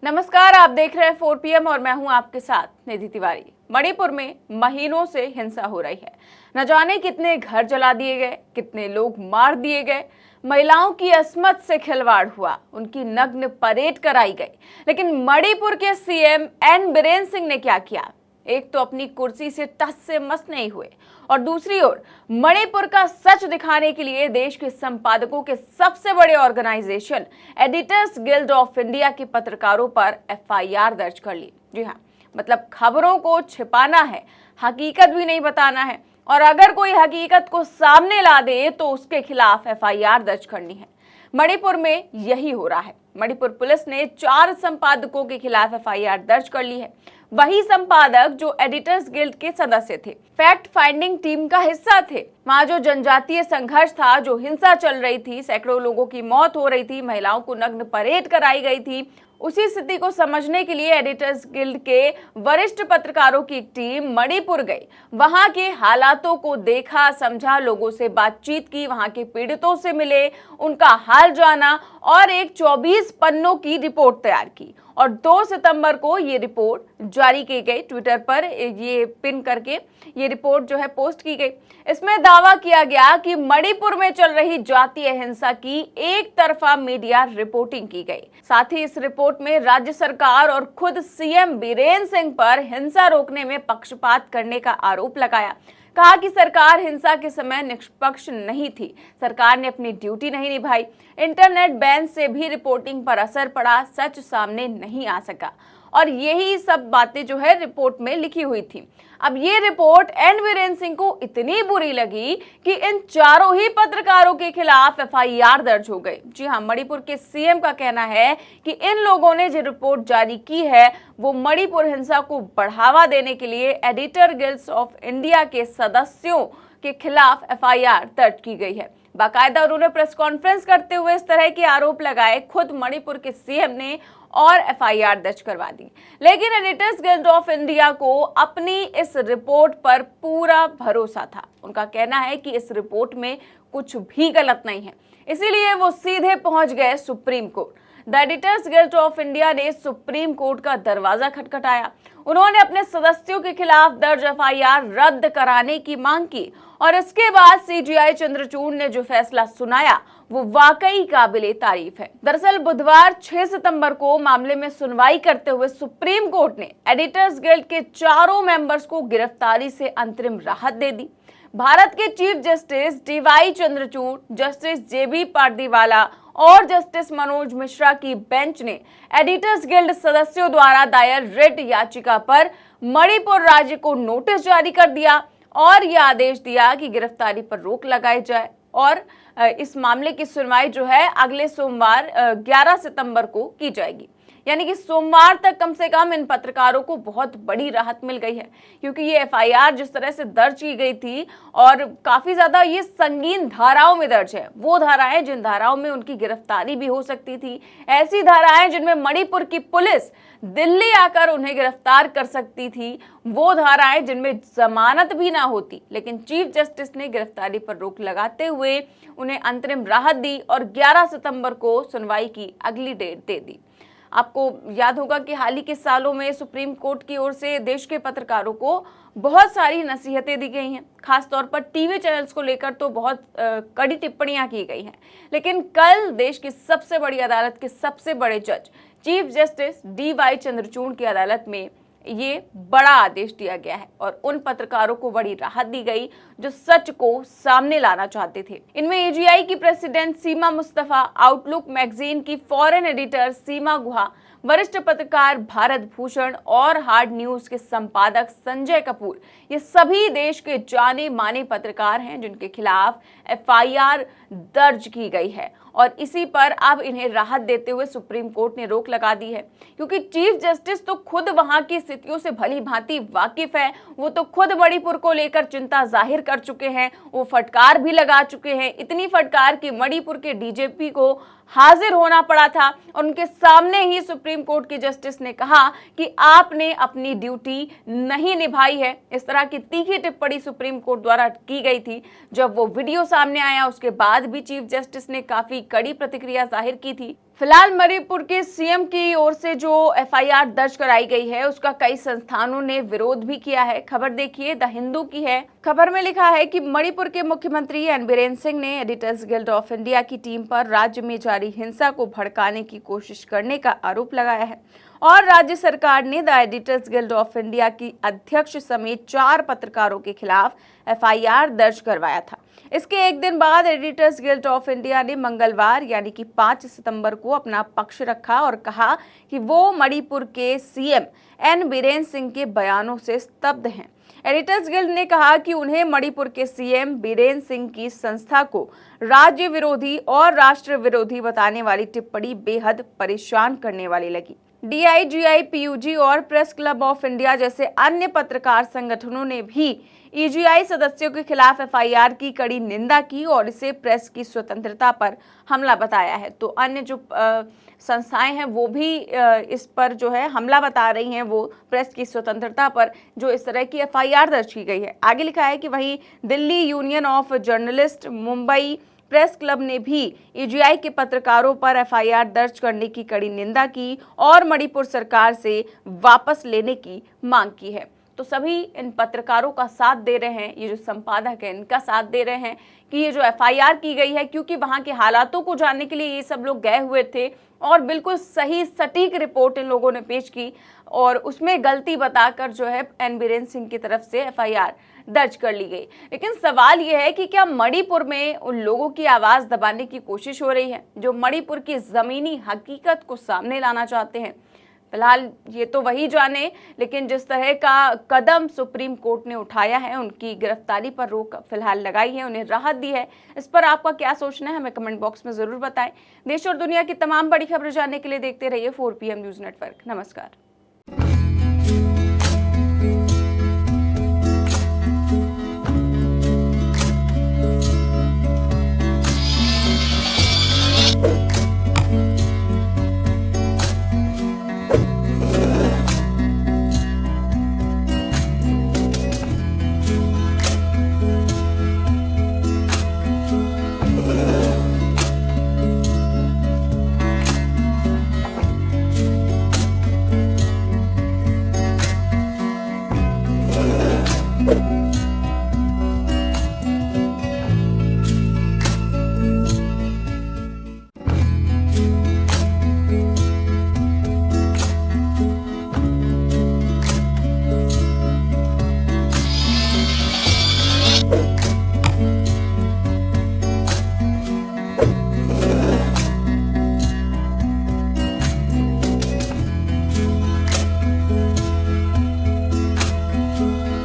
नमस्कार, आप देख रहे हैं 4 PM और मैं हूं आपके साथ निधि तिवारी। मणिपुर में महीनों से हिंसा हो रही है। न जाने कितने घर जला दिए गए, कितने लोग मार दिए गए, महिलाओं की अस्मत से खिलवाड़ हुआ, उनकी नग्न परेड कराई गई। लेकिन मणिपुर के सीएम एन बीरेन सिंह ने क्या किया? एक तो अपनी कुर्सी से टस से मस नहीं हुए और दूसरी ओर मणिपुर का सच दिखाने के लिए देश के संपादकों के सबसे बड़े organisation editors guild of India के पत्रकारों पर एफआईआर दर्ज कर ली। जी हाँ, मतलब खबरों को छिपाना है, हकीकत भी नहीं बताना है, और अगर कोई हकीकत को सामने ला दे तो उसके खिलाफ एफआईआर दर्ज करनी है। मणिपुर में यही हो रहा है। मणिपुर पुलिस ने 4 संपादकों के खिलाफ एफआईआर दर्ज कर ली है। वही संपादक जो एडिटर्स गिल्ड के सदस्य थे, फैक्ट फाइंडिंग टीम का हिस्सा थे। वहां जो जनजातीय संघर्ष था, जो हिंसा चल रही थी, सैकड़ों लोगों की मौत हो रही थी, महिलाओं को नग्न परेड कराई गई थी, उसी स्थिति को समझने के लिए एडिटर्स गिल्ड के वरिष्ठ पत्रकारों की एक टीम मणिपुर गई। वहां के हालातों को देखा, समझा, लोगों से बातचीत की, वहां के पीड़ितों से मिले, उनका हाल जाना और एक 24 पन्नों की रिपोर्ट तैयार की और 2 सितंबर को ये रिपोर्ट जारी की गई। ट्विटर पर ये पिन करके ये रिपोर्ट जो है पोस्ट की गई। इसमें दावा किया गया कि मणिपुर में चल रही जातीय हिंसा की एक तरफा मीडिया रिपोर्टिंग की गई। साथ ही इस रिपोर्ट में राज्य सरकार और खुद सीएम बीरेन सिंह पर हिंसा रोकने में पक्षपात करने का आरोप लगाया। कहा कि सरकार हिंसा के समय निष्पक्ष नहीं थी, सरकार ने अपनी ड्यूटी नहीं निभाई, इंटरनेट बैन से भी रिपोर्टिंग पर असर पड़ा, सच सामने नहीं आ सका, और यही सब बातें जो है रिपोर्ट में लिखी हुई थी। अब ये रिपोर्ट एन बीरेन सिंह को इतनी बुरी लगी कि इन चारों ही पत्रकारों के खिलाफ एफआईआर दर्ज हो गई। जी हाँ, मणिपुर के सीएम का कहना है कि इन लोगों ने जो रिपोर्ट जारी की है वो मणिपुर हिंसा को बढ़ावा देने के लिए एडिटर गिल्ड्स ऑफ इंडिया के सदस्यों के खिलाफ एफआईआर दर्ज की गई है। बाकायदा उन्होंने प्रेस कॉन्फ्रेंस करते हुए इस तरह के आरोप लगाए खुद मणिपुर के सीएम ने और एफआईआर दर्ज करवा दी। लेकिन एडिटर्स गिल्ड ऑफ इंडिया को अपनी इस रिपोर्ट पर पूरा भरोसा था। उनका कहना है कि इस रिपोर्ट में कुछ भी गलत नहीं है, इसीलिए वो सीधे पहुंच गए supreme court. The editors guild of India ने सुप्रीम कोर्ट का दरवाजा खटखटाया। उन्होंने अपने सदस्यों के खिलाफ दर्ज एफआईआर रद्द कराने की मांग की और इसके बाद सीजीआई चंद्रचूड़ ने जो फैसला सुनाया वो वाकई काबिले तारीफ है। दरअसल बुधवार 6 सितंबर को मामले में सुनवाई करते हुए सुप्रीम कोर्ट ने एडिटर्स गिल्ड के चारों मेंबर्स को गिरफ्तारी से अंतरिम राहत दे दी। भारत के chief justice DY Chandrachud, justice JB Pardiwala और जस्टिस मनोज मिश्रा की बेंच ने एडिटर्स गिल्ड सदस्यों द्वारा दायर रिट याचिका पर मणिपुर राज्य को नोटिस जारी कर दिया और यह आदेश दिया कि गिरफ्तारी पर रोक लगाई जाए और इस मामले की सुनवाई जो है अगले सोमवार 11 सितंबर को की जाएगी। यानी कि सोमवार तक कम से कम इन पत्रकारों को बहुत बड़ी राहत मिल गई है, क्योंकि ये एफआईआर जिस तरह से दर्ज की गई थी और काफी ज्यादा ये संगीन धाराओं में दर्ज है, वो धाराएं जिन धाराओं में उनकी गिरफ्तारी भी हो सकती थी, ऐसी धाराएं जिनमें मणिपुर की पुलिस दिल्ली आकर उन्हें गिरफ्तार कर सकती थी, वो धाराएं जिनमें जमानत भी ना होती, लेकिन चीफ जस्टिस ने गिरफ्तारी पर रोक लगाते हुए उन्हें अंतरिम राहत दी और 11 सितंबर को सुनवाई की अगली डेट दे दी। आपको याद होगा कि हाल ही के सालों में सुप्रीम कोर्ट की ओर से देश के पत्रकारों को बहुत सारी नसीहतें दी गई हैं, खासतौर पर टीवी चैनल्स को लेकर तो बहुत कड़ी टिप्पणियां की गई हैं। लेकिन कल देश की सबसे बड़ी अदालत के सबसे बड़े जज चीफ जस्टिस डीवाई चंद्रचूड़ की अदालत में ये बड़ा आदेश दिया गया है और उन पत्रकारों को बड़ी राहत दी गई जो सच को सामने लाना चाहते थे। इनमें एजीआई की प्रेसिडेंट सीमा मुस्तफा, आउटलुक मैगजीन की फॉरेन एडिटर सीमा गुहा, वरिष्ठ पत्रकार भारत भूषण और हार्ड न्यूज के संपादक संजय कपूर, ये सभी देश के जाने माने पत्रकार हैं जिनके खिलाफ एफआईआर दर्ज की गई है और इसी पर अब इन्हें राहत देते हुए सुप्रीम कोर्ट ने रोक लगा दी है, क्योंकि चीफ जस्टिस तो खुद वहां की स्थितियों से भली भांति वाकिफ है। वो तो खुद मणिपुर को लेकर चिंता जाहिर कर चुके हैं, वो फटकार भी लगा चुके हैं, इतनी फटकार कि मणिपुर के डीजीपी को हाजिर होना पड़ा था और उनके सामने ही सुप्रीम कोर्ट के जस्टिस ने कहा कि आपने अपनी ड्यूटी नहीं निभाई है। इस तरह की तीखी टिप्पणी सुप्रीम कोर्ट द्वारा की गई थी। जब वो वीडियो सामने आया उसके बाद भी चीफ जस्टिस ने काफी कड़ी प्रतिक्रिया जाहिर की थी। फिलहाल मणिपुर के सीएम की ओर से जो एफआईआर दर्ज कराई गई है उसका कई संस्थानों ने विरोध भी किया है। खबर देखिए, द हिंदू की है। खबर में लिखा है कि मणिपुर के मुख्यमंत्री एन बीरेन सिंह ने एडिटर्स गिल्ड ऑफ इंडिया की टीम पर राज्य में जारी हिंसा को भड़काने की कोशिश करने का आरोप लगाया है और राज्य सरकार ने the editors guild of India की अध्यक्ष समेत 4 पत्रकारों के खिलाफ एफआईआर दर्ज करवाया था। इसके एक दिन बाद एडिटर्स गिल्ड ऑफ इंडिया ने मंगलवार यानी कि 5 सितंबर को अपना पक्ष रखा और कहा कि वो मणिपुर के सीएम एन बीरेन सिंह के बयानों से स्तब्ध हैं। एडिटर्स गिल्ड ने कहा कि उन्हें मणिपुर के सीएम बीरेन सिंह की संस्था को राज्य विरोधी और राष्ट्र विरोधी बताने वाली टिप्पणी बेहद परेशान करने वाली लगी। डीआईजीआई, पीयूजी और प्रेस क्लब ऑफ इंडिया जैसे अन्य पत्रकार संगठनों ने भी ईजीआई सदस्यों के खिलाफ एफआईआर की कड़ी निंदा की और इसे प्रेस की स्वतंत्रता पर हमला बताया है। तो अन्य जो संस्थाएं हैं वो भी इस पर जो है हमला बता रही हैं, वो प्रेस की स्वतंत्रता पर जो इस तरह की एफआईआर दर्ज की गई है। आगे लिखा है कि वहीं Delhi union of journalist, Mumbai press club ने भी ईजीआई के पत्रकारों पर एफआईआर दर्ज करने की कड़ी निंदा की और मणिपुर सरकार से वापस लेने की मांग की है। तो सभी इन पत्रकारों का साथ दे रहे हैं, ये जो संपादक है इनका साथ दे रहे हैं कि ये जो एफआईआर की गई है, क्योंकि वहां के हालातों को जानने के लिए ये सब लोग गए हुए थे और बिल्कुल सही सटीक रिपोर्ट इन लोगों ने पेश की और उसमें गलती बताकर जो है एन बीरेन सिंह की तरफ से एफआईआर दर्ज कर ली गई। लेकिन सवाल यह है कि क्या मणिपुर में उन लोगों की आवाज दबाने की कोशिश हो रही है जो मणिपुर की जमीनी हकीकत को सामने लाना चाहते हैं? फिलहाल ये तो वही जाने, लेकिन जिस तरह का कदम सुप्रीम कोर्ट ने उठाया है, उनकी गिरफ्तारी पर रोक फिलहाल लगाई है, उन्हें राहत दी है, इस पर आपका क्या सोचना है हमें कमेंट बॉक्स में जरूर बताएं। देश और दुनिया की तमाम बड़ी खबरें जानने के लिए देखते रहिए 4PM न्यूज नेटवर्क। नमस्कार।